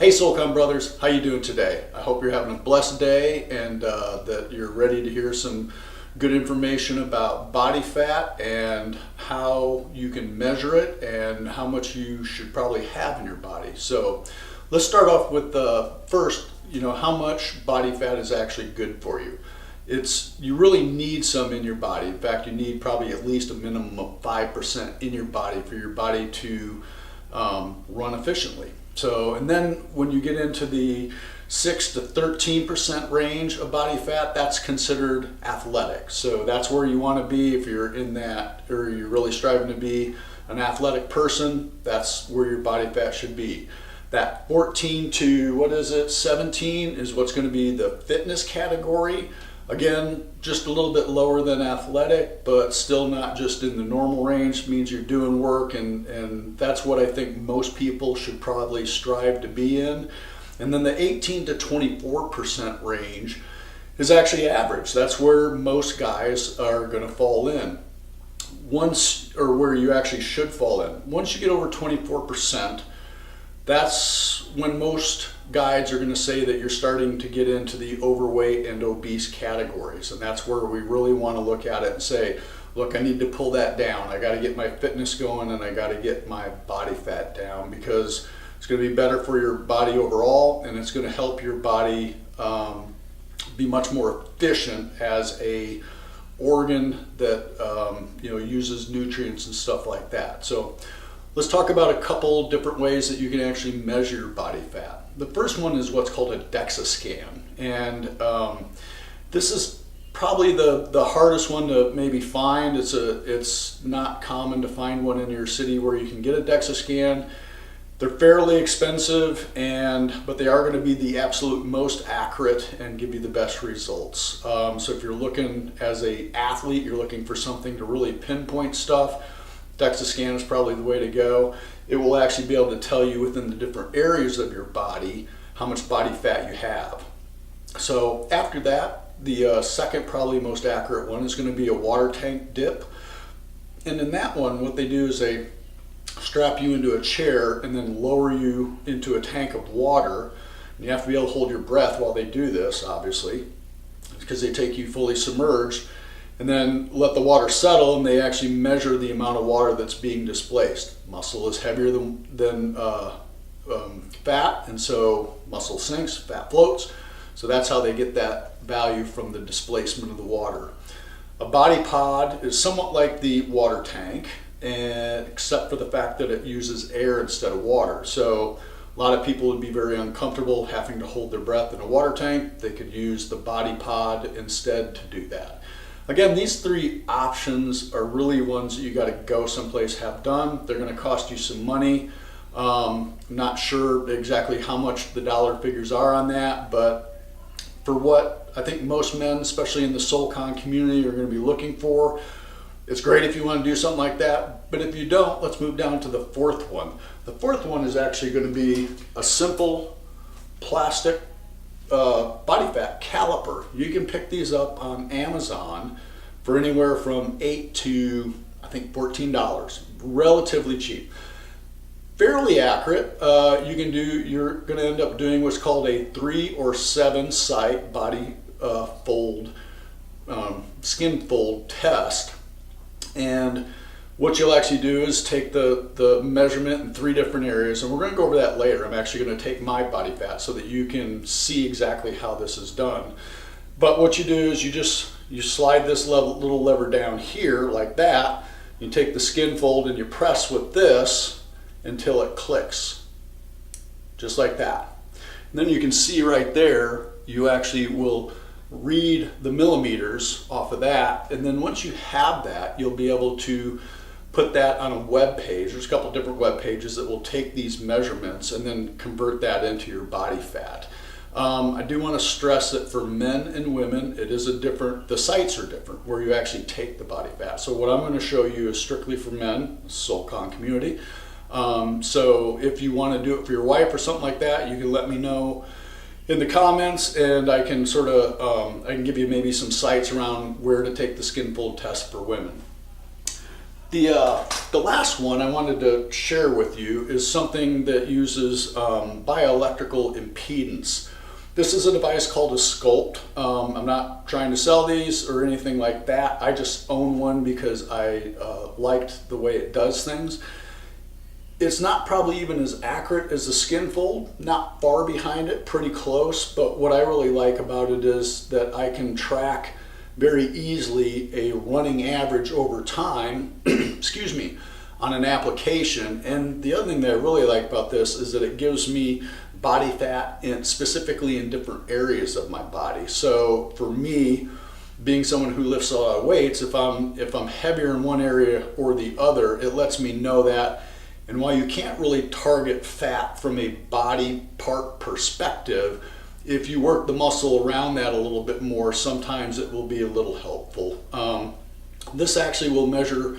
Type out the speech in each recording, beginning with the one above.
Hey Soulcon brothers, how you doing today? I hope you're having a blessed day and that you're ready to hear some good information about body fat and how you can measure it and how much you should probably have in your body. So let's start off with first, how much body fat is actually good for you. You really need some in your body. In fact, you need probably at least a minimum of 5% in your body for your body to run efficiently. So, and then when you get into the 6 to 13% range of body fat, that's considered athletic. So that's where you want to be if you're in that, or you're really striving to be an athletic person. That's where your body fat should be. That 14 to 17 is what's going to be the fitness category. Again, just a little bit lower than athletic, but still not just in the normal range. It means you're doing work, and that's what I think most people should probably strive to be in. And then the 18 to 24% range is actually average. That's where most guys are going to fall in. Where you actually should fall in. Once you get over 24%, that's when most guides are going to say that you're starting to get into the overweight and obese categories. And that's where we really want to look at it and say, look, I need to pull that down. I got to get my fitness going and I got to get my body fat down, because it's going to be better for your body overall, and it's going to help your body be much more efficient as a organ that uses nutrients and stuff like that. So let's talk about a couple different ways that you can actually measure your body fat. The first one is what's called a DEXA scan, and this is probably the hardest one to maybe find. It's not common to find one in your city where you can get a DEXA scan. They're fairly expensive, but they are going to be the absolute most accurate and give you the best results. So if you're looking as an athlete, you're looking for something to really pinpoint stuff, DEXA scan is probably the way to go. It will actually be able to tell you within the different areas of your body how much body fat you have. So after that, the second probably most accurate one is going to be a water tank dip. And in that one, what they do is they strap you into a chair and then lower you into a tank of water. And you have to be able to hold your breath while they do this, obviously, because they take you fully submerged, and then let the water settle, and they actually measure the amount of water that's being displaced. Muscle is heavier than fat, and so muscle sinks, fat floats. So that's how they get that value from the displacement of the water. A body pod is somewhat like the water tank, except for the fact that it uses air instead of water. So a lot of people would be very uncomfortable having to hold their breath in a water tank. They could use the body pod instead to do that. Again, these three options are really ones that you got to go someplace, have done. They're going to cost you some money. Not sure exactly how much the dollar figures are on that, but for what I think most men, especially in the Soulcon community, are going to be looking for, it's great if you want to do something like that. But if you don't, let's move down to the fourth one. The fourth one is actually going to be a simple plastic body fat caliper. You can pick these up on Amazon for anywhere from $8 to I think $14. Relatively cheap. Fairly accurate. You're going to end up doing what's called a 3 or 7 site body skin fold test. And what you'll actually do is take the measurement in 3 different areas, and we're going to go over that later. I'm actually going to take my body fat so that you can see exactly how this is done. But what you do is you slide this little lever down here like that. You take the skin fold and you press with this until it clicks, just like that. And then you can see right there, you actually will read the millimeters off of that, and then once you have that, you'll be able to put that on a web page. There's a couple different web pages that will take these measurements and then convert that into your body fat. I do want to stress that for men and women, the sites are different where you actually take the body fat. So what I'm going to show you is strictly for men, Soulcon community. So if you want to do it for your wife or something like that, you can let me know in the comments, and I can I can give you maybe some sites around where to take the skin fold test for women. The last one I wanted to share with you is something that uses bioelectrical impedance. This is a device called a Sculpt. I'm not trying to sell these or anything like that. I just own one because I liked the way it does things. It's not probably even as accurate as the skinfold, not far behind it, pretty close, but what I really like about it is that I can track very easily a running average over time, excuse me, on an application. And the other thing that I really like about this is that it gives me body fat specifically in different areas of my body. So for me, being someone who lifts a lot of weights, if I'm heavier in one area or the other, it lets me know that. And while you can't really target fat from a body part perspective, if you work the muscle around that a little bit more, sometimes it will be a little helpful. This actually will measure,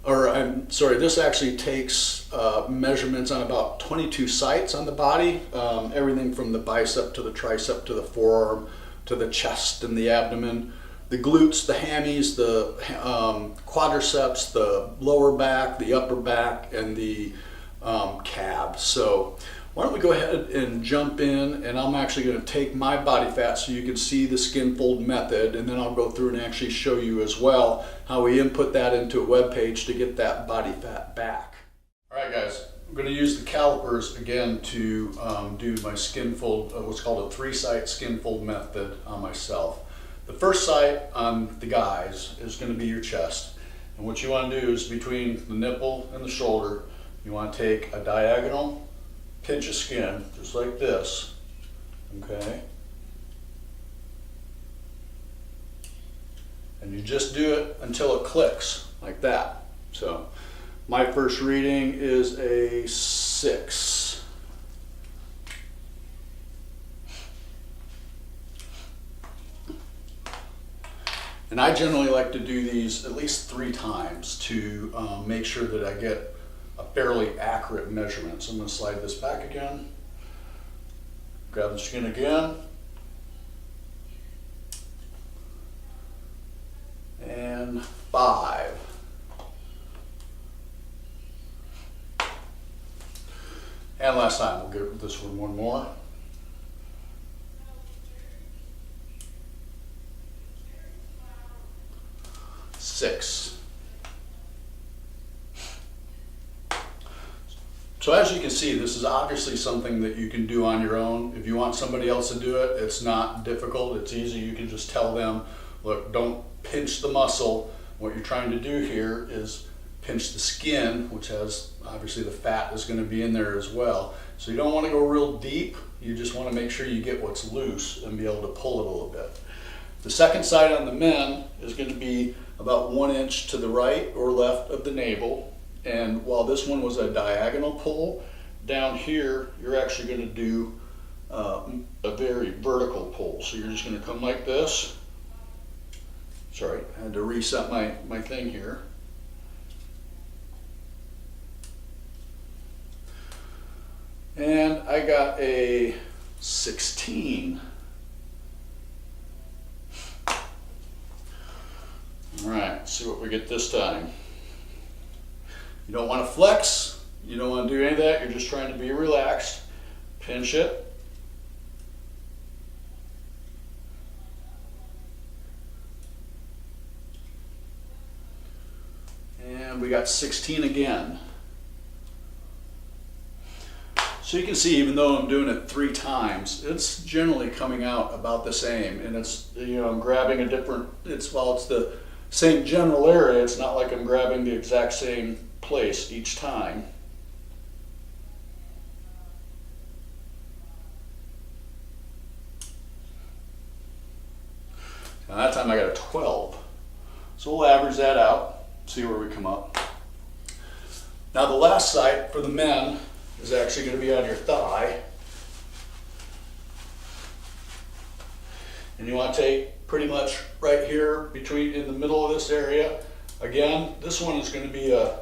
this actually takes measurements on about 22 sites on the body, everything from the bicep to the tricep to the forearm to the chest and the abdomen, the glutes, the hammies, the quadriceps, the lower back, the upper back, and the calves. So why don't we go ahead and jump in, and I'm actually going to take my body fat so you can see the skinfold method, and then I'll go through and actually show you as well how we input that into a web page to get that body fat back. All right, guys, I'm going to use the calipers again to do my skinfold, what's called a 3-site skinfold method on myself. The first site on the guys is going to be your chest, and what you want to do is between the nipple and the shoulder, you want to take a diagonal pinch of skin, just like this, okay? And you just do it until it clicks, like that. So, my first reading is a 6. And I generally like to do these at least 3 times to make sure that I get a fairly accurate measurement. So I'm going to slide this back again, grab the skin again, and 5. And last time, we'll give this one more. 6. So as you can see, this is obviously something that you can do on your own. If you want somebody else to do it, it's not difficult, it's easy. You can just tell them, look, don't pinch the muscle. What you're trying to do here is pinch the skin, which has, obviously the fat is going to be in there as well. So you don't want to go real deep, you just want to make sure you get what's loose and be able to pull it a little bit. The second side on the men is going to be about 1 inch to the right or left of the navel. And while this one was a diagonal pull, down here you're actually going to do a very vertical pull. So you're just going to come like this. Sorry, I had to reset my thing here. And I got a 16. All right, let's see what we get this time. You don't want to flex, you don't want to do any of that, you're just trying to be relaxed. Pinch it. And we got 16 again. So you can see, even though I'm doing it 3 times, it's generally coming out about the same. And it's, I'm grabbing a different, it's the same general area, it's not like I'm grabbing the exact same place each time. Now that time I got a 12. So we'll average that out, see where we come up. Now the last site for the men is actually going to be on your thigh. And you want to take pretty much right here in the middle of this area. Again, this one is going to be a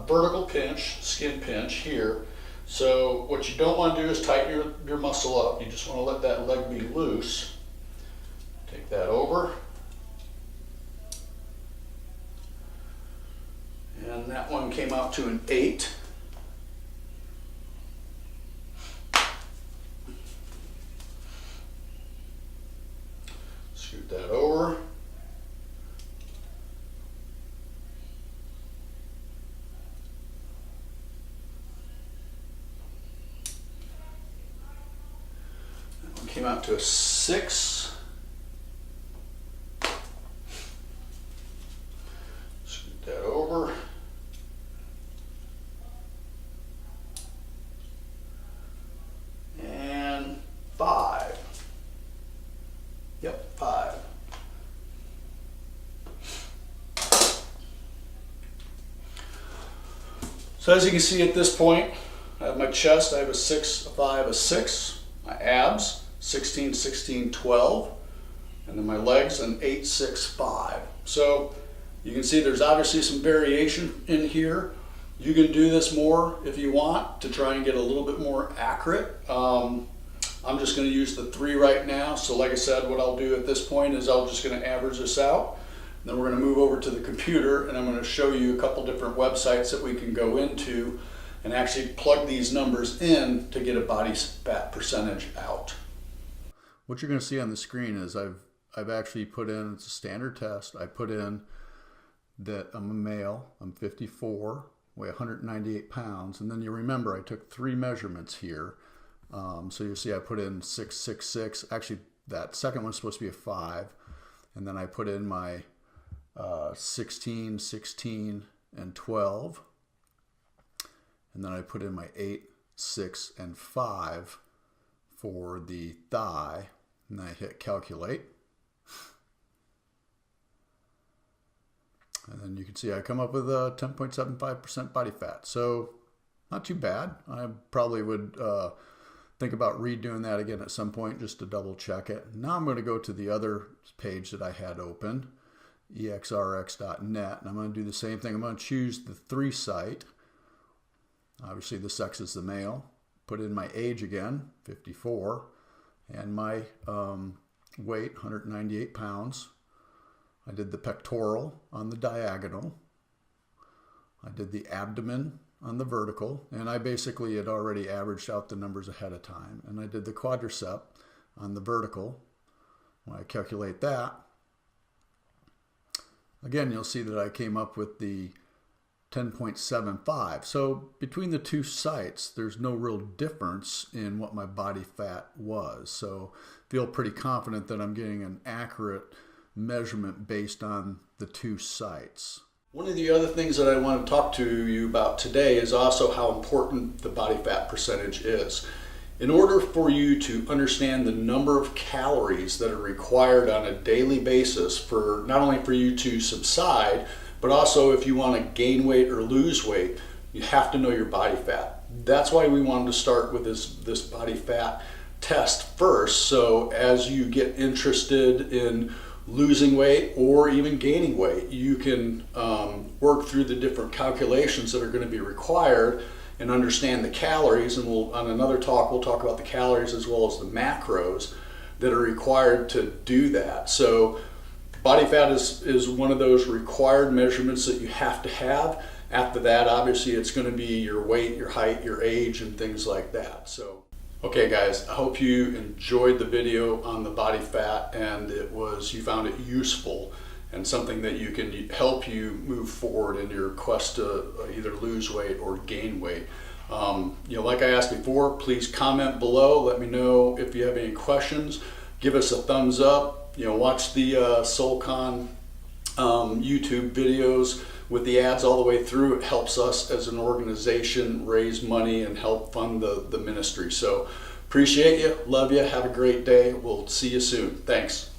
vertical pinch, skin pinch here. So what you don't want to do is tighten your muscle up. You just want to let that leg be loose. Take that over. and that one came out to an 8. Scoot that over. That one came out to a 6. Scoot that over. And 5. Yep, 5. So as you can see at this point, I have my chest, I have a 6, a 5, a 6. My abs, 16, 16, 12. And then my legs, an 8, 6, 5. So you can see there's obviously some variation in here. You can do this more if you want to try and get a little bit more accurate. I'm just going to use the 3 right now. So like I said, what I'll do at this point is I'm just going to average this out. Then we're going to move over to the computer and I'm going to show you a couple different websites that we can go into and actually plug these numbers in to get a body fat percentage out. What you're going to see on the screen is I've actually put in, it's a standard test, I put in that I'm a male, I'm 54, weigh 198 pounds, and then you remember I took 3 measurements here. So you see I put in 6, 6, 6. Actually, that second one's supposed to be a 5. And then I put in my 16, 16, and 12. And then I put in my 8, 6, and 5 for the thigh. And I hit calculate. And then you can see I come up with a 10.75% body fat. So not too bad. I probably would think about redoing that again at some point just to double check it. Now I'm going to go to the other page that I had open, exrx.net, and I'm going to do the same thing. I'm going to choose the 3 site. Obviously the sex is the male. Put in my age again, 54, and my weight, 198 pounds. I did the pectoral on the diagonal. I did the abdomen on the vertical, and I basically had already averaged out the numbers ahead of time. And I did the quadricep on the vertical. When I calculate that, again, you'll see that I came up with the 10.75. So between the 2 sites, there's no real difference in what my body fat was. So feel pretty confident that I'm getting an accurate measurement based on the 2 sites. One of the other things that I want to talk to you about today is also how important the body fat percentage is. In order for you to understand the number of calories that are required on a daily basis for not only for you to subside, but also if you want to gain weight or lose weight, you have to know your body fat. That's why we wanted to start with this body fat test first. So as you get interested in losing weight or even gaining weight, you can work through the different calculations that are going to be required and understand the calories. And on another talk, we'll talk about the calories as well as the macros that are required to do that. So body fat is one of those required measurements that you have to have. After that, obviously, it's going to be your weight, your height, your age, and things like that. So, okay guys, I hope you enjoyed the video on the body fat and you found it useful and something that you can help you move forward in your quest to either lose weight or gain weight. Like I asked before, please comment below. Let me know if you have any questions. Give us a thumbs up. Watch the Soulcon YouTube videos with the ads all the way through. It helps us as an organization raise money and help fund the ministry. So appreciate you, love you, have a great day. We'll see you soon. Thanks.